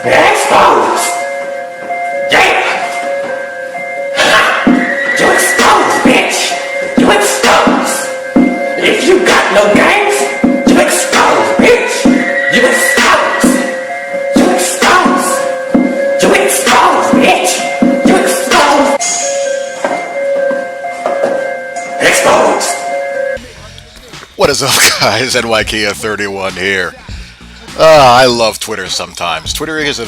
Exposed! Yeah! You exposed, bitch! You exposed! If you got no games, you exposed, bitch! You exposed! You exposed! You exposed, bitch! You exposed! Exposed! What is up, guys? NYKia31 here. I love Twitter sometimes. Twitter is a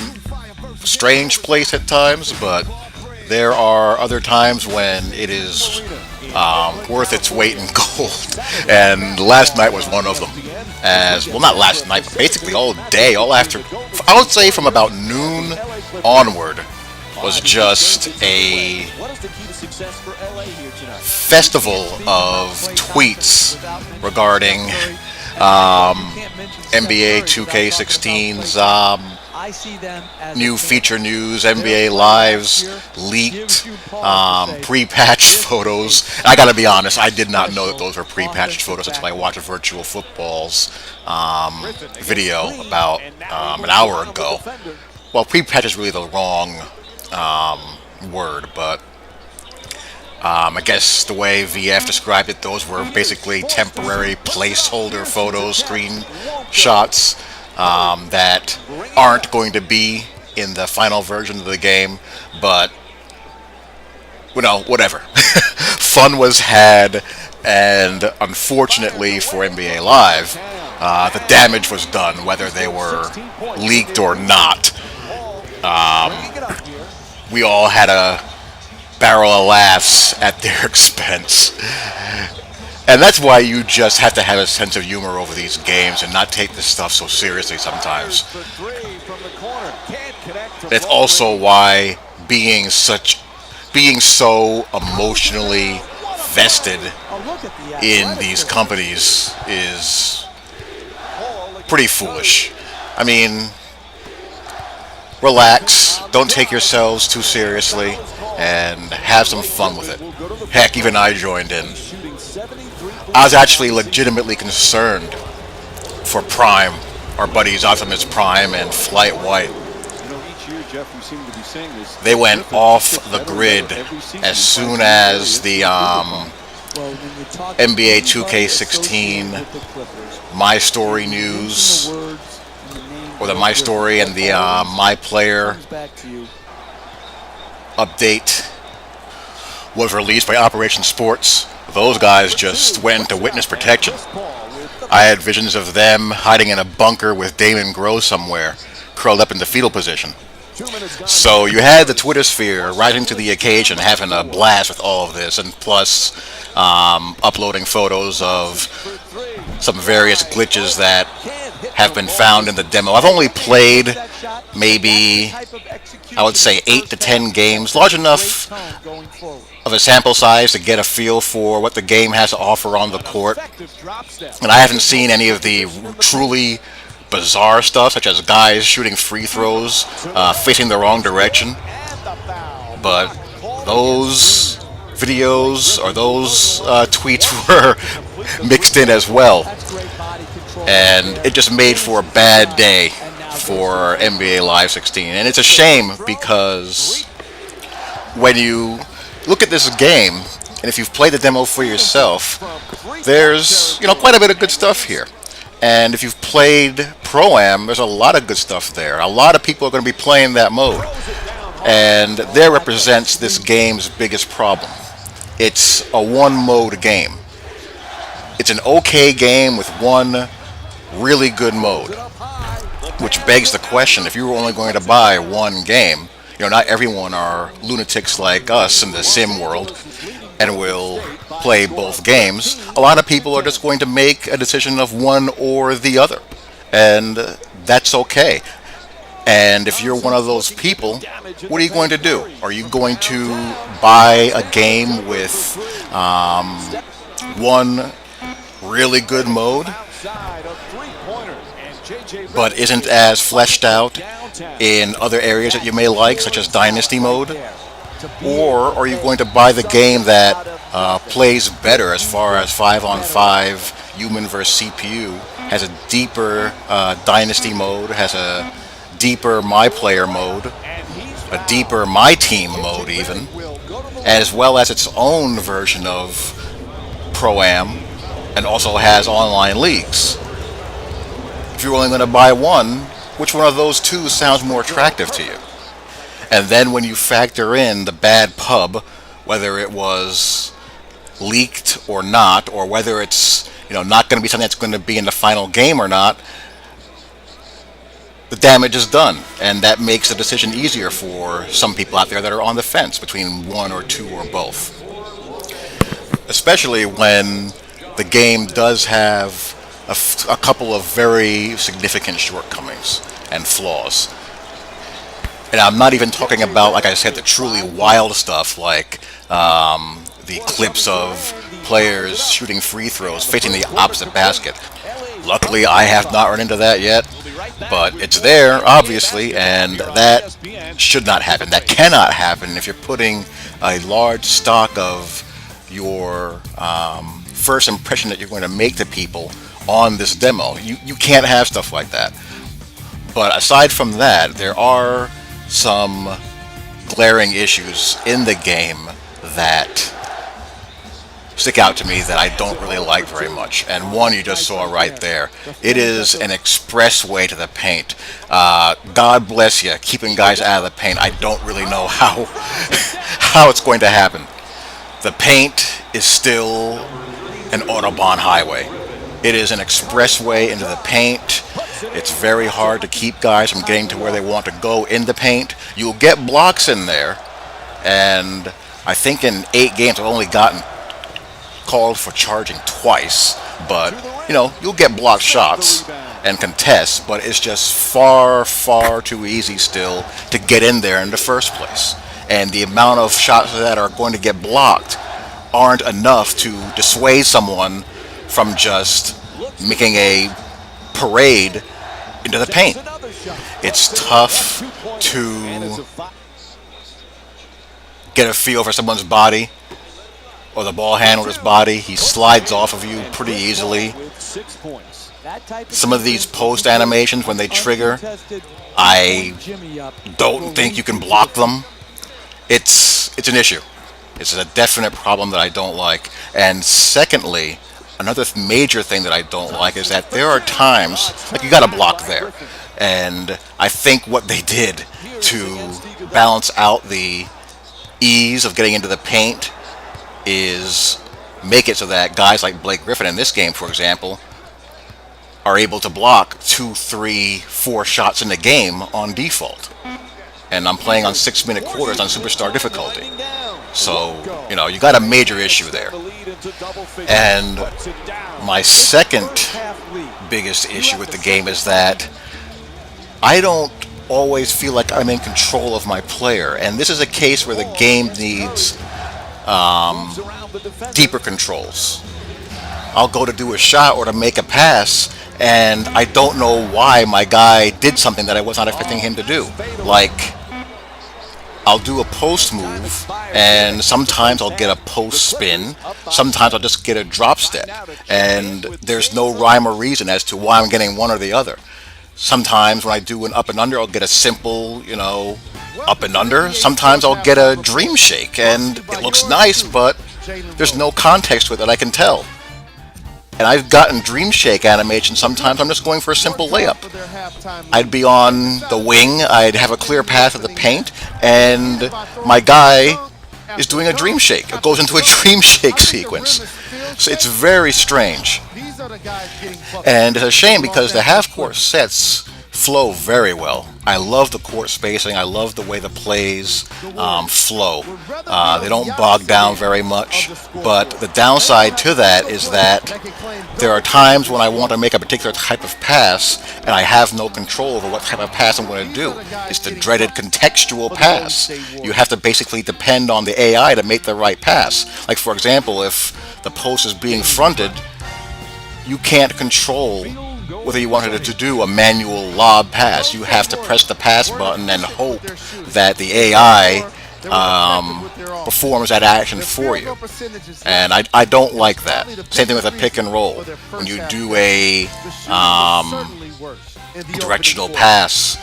strange place at times, but there are other times when it is worth its weight in gold. And last night was one of them. Not last night, but basically all day, all after, I would say from about noon onward, was just a festival of tweets regarding NBA 2K16's new feature news, NBA Live's leaked pre-patched photos. And I gotta be honest, I did not know that those were pre-patched photos until I watched Virtual Football's video about an hour ago. Well, pre-patch is really the wrong word, but I guess the way VF described it, those were basically temporary placeholder photos, screenshots that aren't going to be in the final version of the game, but, whatever. Fun was had, and unfortunately for NBA Live, the damage was done, whether they were leaked or not. We all had a barrel of laughs at their expense. And that's why you just have to have a sense of humor over these games and not take this stuff so seriously sometimes. It's also why being so emotionally vested in these companies is pretty foolish. I mean, relax, don't take yourselves too seriously, and have some fun with it. Heck, even I joined in. I was actually legitimately concerned for Prime, our buddies Optimus Prime and Flight White. They went off the grid as soon as the NBA 2K16 My Story news, or the My Story and the My Player update was released by Operation Sports. Those guys just went into witness protection. I had visions of them hiding in a bunker with Damon Groh somewhere, curled up in the fetal position. So you had the Twitter sphere rising to the occasion, having a blast with all of this, and plus uploading photos of some various glitches that have been found in the demo. I've only played maybe, I would say, 8 to 10 games, large enough of a sample size to get a feel for what the game has to offer on the court. And I haven't seen any of the truly bizarre stuff, such as guys shooting free throws facing the wrong direction. But those videos, or those tweets, were mixed in as well. And it just made for a bad day for NBA Live 16. And it's a shame, because when you look at this game, and if you've played the demo for yourself, there's quite a bit of good stuff here. And if you've played Pro-Am, there's a lot of good stuff there. A lot of people are going to be playing that mode. And there represents this game's biggest problem. It's a one-mode game. It's an okay game with one really good mode. Which begs the question, if you were only going to buy one game, not everyone are lunatics like us in the sim world and will play both games. A lot of people are just going to make a decision of one or the other. And that's okay. And if you're one of those people, what are you going to do? Are you going to buy a game with one really good mode, but isn't as fleshed out in other areas that you may like, such as Dynasty mode? Or are you going to buy the game that plays better as far as 5-on-5 human versus CPU, has a deeper Dynasty mode, has a deeper my player mode, a deeper my team mode even, as well as its own version of Pro-Am, and also has online leagues. If you're only going to buy one, which one of those two sounds more attractive to you? And then when you factor in the bad pub, whether it was leaked or not, or whether it's not going to be something that's going to be in the final game or not, the damage is done, and that makes the decision easier for some people out there that are on the fence between one or two or both. Especially when the game does have a couple of very significant shortcomings and flaws. And I'm not even talking about, like I said, the truly wild stuff like the clips of players shooting free throws facing the opposite basket. Luckily, I have not run into that yet, but it's there, obviously, and that should not happen. That cannot happen if you're putting a large stock of your first impression that you're going to make to people on this demo. You can't have stuff like that. But aside from that, there are some glaring issues in the game that stick out to me that I don't really like very much. And one you just saw right there. It is an expressway to the paint. God bless you, keeping guys out of the paint. I don't really know how how it's going to happen. The paint is still an Autobahn highway. It is an expressway into the paint. It's very hard to keep guys from getting to where they want to go in the paint. You'll get blocks in there, and I think in 8 games I've only gotten called for charging twice, but you'll get blocked shots and contests, but it's just far too easy still to get in there in the first place. And the amount of shots that are going to get blocked aren't enough to dissuade someone from just making a parade into the paint. It's tough to get a feel for someone's body or the ball handler's body. He slides off of you pretty easily. Some of these post animations, when they trigger, I don't think you can block them. It's an issue. It's a definite problem that I don't like. And secondly, another major thing that I don't like is that there are times, like you got a block there, and I think what they did to balance out the ease of getting into the paint is make it so that guys like Blake Griffin in this game, for example, are able to block 2, 3, 4 shots in the game on default. And I'm playing on 6-minute quarters on Superstar difficulty. So, you got a major issue there. And my second biggest issue with the game is that I don't always feel like I'm in control of my player. And this is a case where the game needs deeper controls. I'll go to do a shot or to make a pass, and I don't know why my guy did something that I was not expecting him to do. Like, I'll do a post move, and sometimes I'll get a post spin, sometimes I'll just get a drop step, and there's no rhyme or reason as to why I'm getting one or the other. Sometimes when I do an up and under, I'll get a simple, up and under. Sometimes I'll get a dream shake, and it looks nice, but there's no context with it I can tell. And I've gotten dream shake animation. Sometimes I'm just going for a simple layup. I'd be on the wing, I'd have a clear path of the paint, and my guy is doing a dream shake. It goes into a dream shake sequence. So it's very strange. And it's a shame because the half-court sets flow very well. I love the court spacing. I love the way the plays flow. They don't bog down very much, but the downside to that is that there are times when I want to make a particular type of pass and I have no control over what type of pass I'm going to do. It's the dreaded contextual pass. You have to basically depend on the AI to make the right pass. Like, for example, if the post is being fronted, you can't control whether you wanted to do a manual lob pass. You have to press the pass button and hope that the AI performs that action for you. And I don't like that. Same thing with a pick and roll. When you do a directional pass,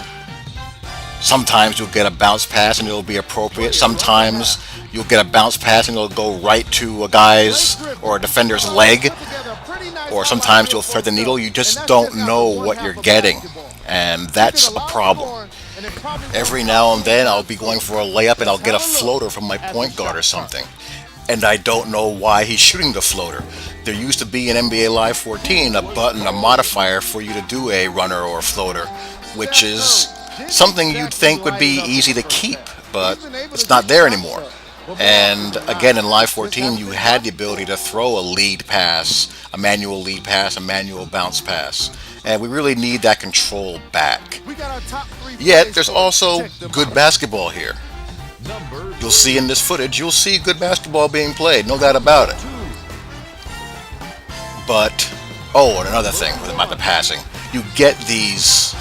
Sometimes you'll get a bounce pass and it'll be appropriate. Sometimes you'll get a bounce pass and it'll go right to a guy's or a defender's leg. Or sometimes you'll thread the needle. You just don't know what you're getting. And that's a problem. Every now and then I'll be going for a layup and I'll get a floater from my point guard or something. And I don't know why he's shooting the floater. There used to be in NBA Live 14 a button, a modifier for you to do a runner or floater, which is something you'd think would be easy to keep, but it's not there anymore. And again, in Live 14, you had the ability to throw a lead pass, a manual lead pass, a manual bounce pass. And we really need that control back. Yet, there's also good basketball here. You'll see in this footage, you'll see good basketball being played, no doubt about it. But, oh, and another thing about the passing. You get these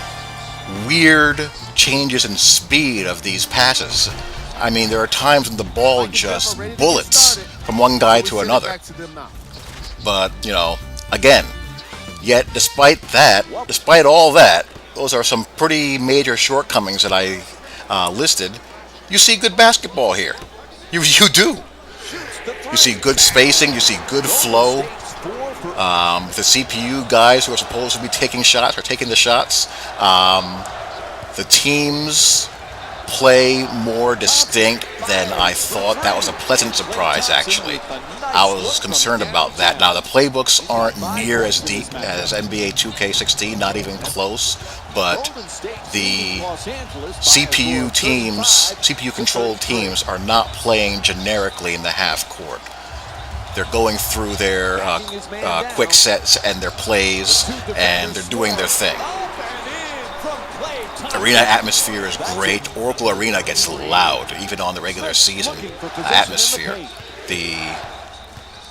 weird changes in speed of these passes. I mean, there are times when the ball just bullets from one guy to another. But, you know, again, yet despite all that, those are some pretty major shortcomings that I listed. You see good basketball here. You do. You see good spacing, you see good flow. The CPU guys who are supposed to be taking shots are taking the shots. The teams play more distinct than I thought. That was a pleasant surprise, actually. I was concerned about that. Now, the playbooks aren't near as deep as NBA 2K16, not even close, but the CPU teams, CPU-controlled teams, are not playing generically in the half court. They're going through their quick sets and their plays, and they're doing their thing. Arena atmosphere is great. Oracle Arena gets loud, even on the regular season atmosphere. The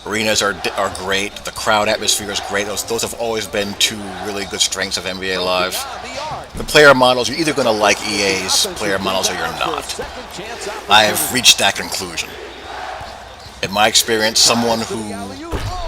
arenas are great. The crowd atmosphere is great. Those have always been two really good strengths of NBA Live. The player models, you're either going to like EA's player models or you're not. I have reached that conclusion. In my experience, someone who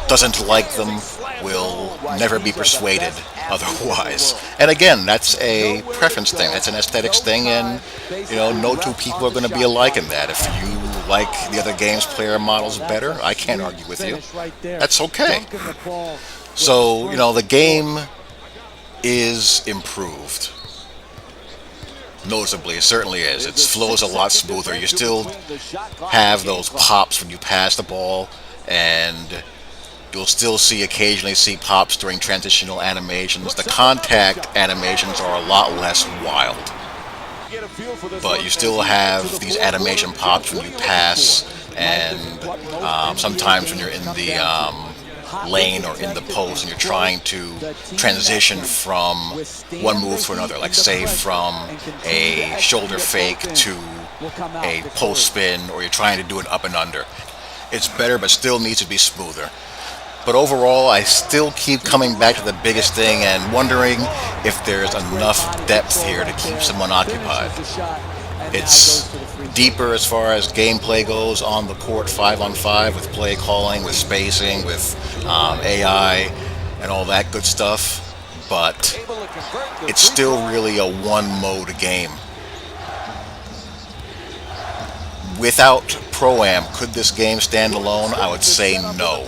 doesn't like them will never be persuaded otherwise. And again, that's a preference thing. That's an aesthetics thing, and you know, no two people are going to be alike in that. If you like the other game's player models better, I can't argue with you. That's okay. So, you know, the game is improved. Noticeably, it certainly is. Its flow is a lot smoother. You still have those pops when you pass the ball, and you'll still occasionally see pops during transitional animations. The contact animations are a lot less wild, but you still have these animation pops when you pass, and sometimes when you're in the lane or in the post and you're trying to transition from one move to another, like say from a shoulder fake to a post spin, or you're trying to do an up and under. It's better, but still needs to be smoother. But overall, I still keep coming back to the biggest thing and wondering if there's enough depth here to keep someone occupied. It's deeper as far as gameplay goes on the court 5-on-5, with play calling, with spacing, with AI, and all that good stuff. But it's still really a one-mode game. Without Pro-Am, could this game stand alone? I would say no.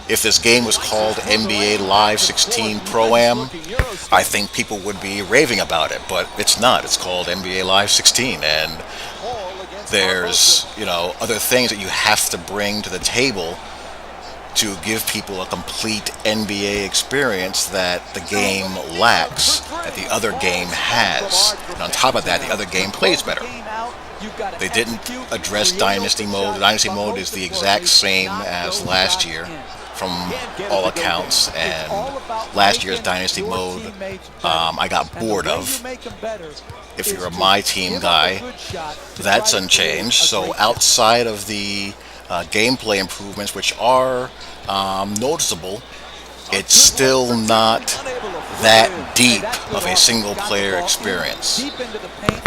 If this game was called NBA Live 16 Pro-Am, I think people would be raving about it, but it's not. It's called NBA Live 16, and there's, you know, other things that you have to bring to the table to give people a complete NBA experience that the game lacks, that the other game has. And on top of that, the other game plays better. They didn't address Dynasty Mode. The Dynasty Mode is the exact same as last year, from all accounts, and last year's Dynasty Mode I got bored of. If you're a My Team guy, that's unchanged. So outside of the gameplay improvements, which are noticeable, it's still not that deep of a single-player experience,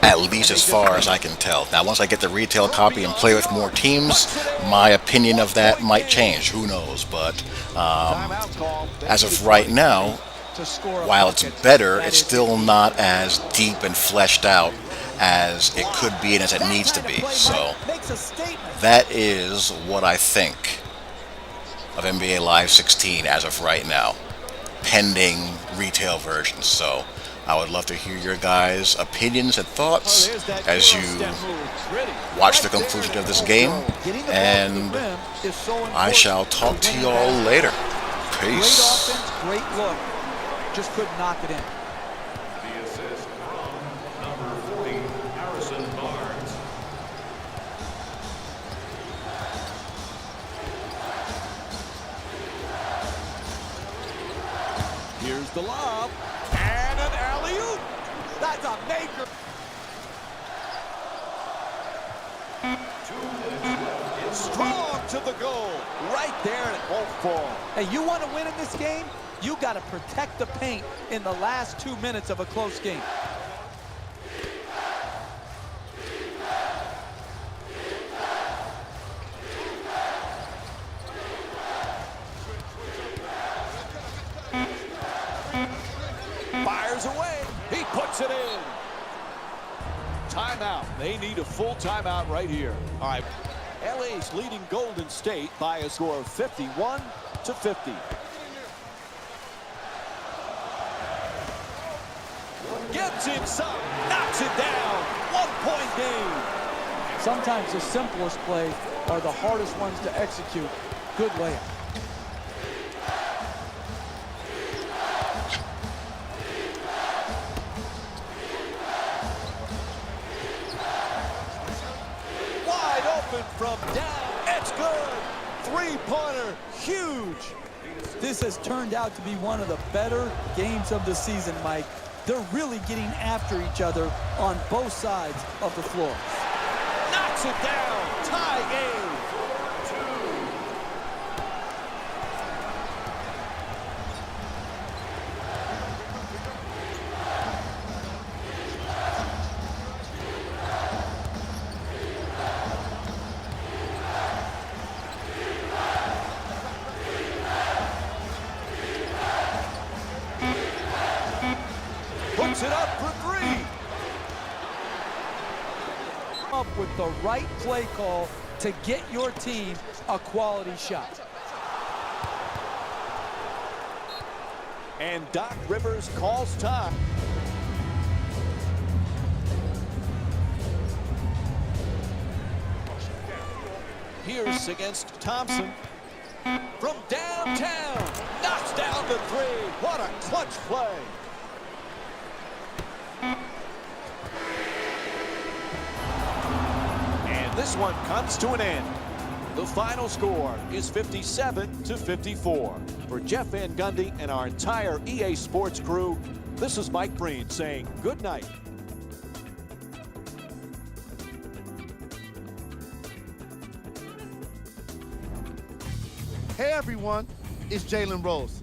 at least as far as I can tell. Now, once I get the retail copy and play with more teams, my opinion of that might change. Who knows? But as of right now, to score. While it's better, it's still not as deep and fleshed out as it could be and as it needs to be. So that is what I think of NBA Live 16 as of right now, pending retail versions. So I would love to hear your guys' opinions and thoughts as you watch the conclusion of this game, and I shall talk to you all later. Peace. Great look. Just couldn't knock it in. The assist from number 40, Harrison Barnes. Here's the lob. And an alley-oop. That's a maker. 2 minutes left. It's Strong to the goal. Right there, and it won't fall. Hey, you want to win in this game? You got to protect the paint in the last 2 minutes of a close game. Fires away. He puts it in. Timeout. They need a full timeout right here. All right. LA's leading Golden State by a score of 51-50. Gets inside. Knocks it down. 1-point game. Sometimes the simplest plays are the hardest ones to execute. Good layup. Wide open from down. It's good. Three-pointer. Huge. This has turned out to be one of the better games of the season, Mike. They're really getting after each other on both sides of the floor. Knocks it down. Tie game. Puts it up for three. Up with the right play call to get your team a quality shot. And Doc Rivers calls time. Here's against Thompson. From downtown. Knocks down the three. What a clutch play. And this one comes to an end. The final score is 57-54. For Jeff Van Gundy and our entire EA Sports crew, this is Mike Breen saying good night. Hey everyone, it's Jalen Rose.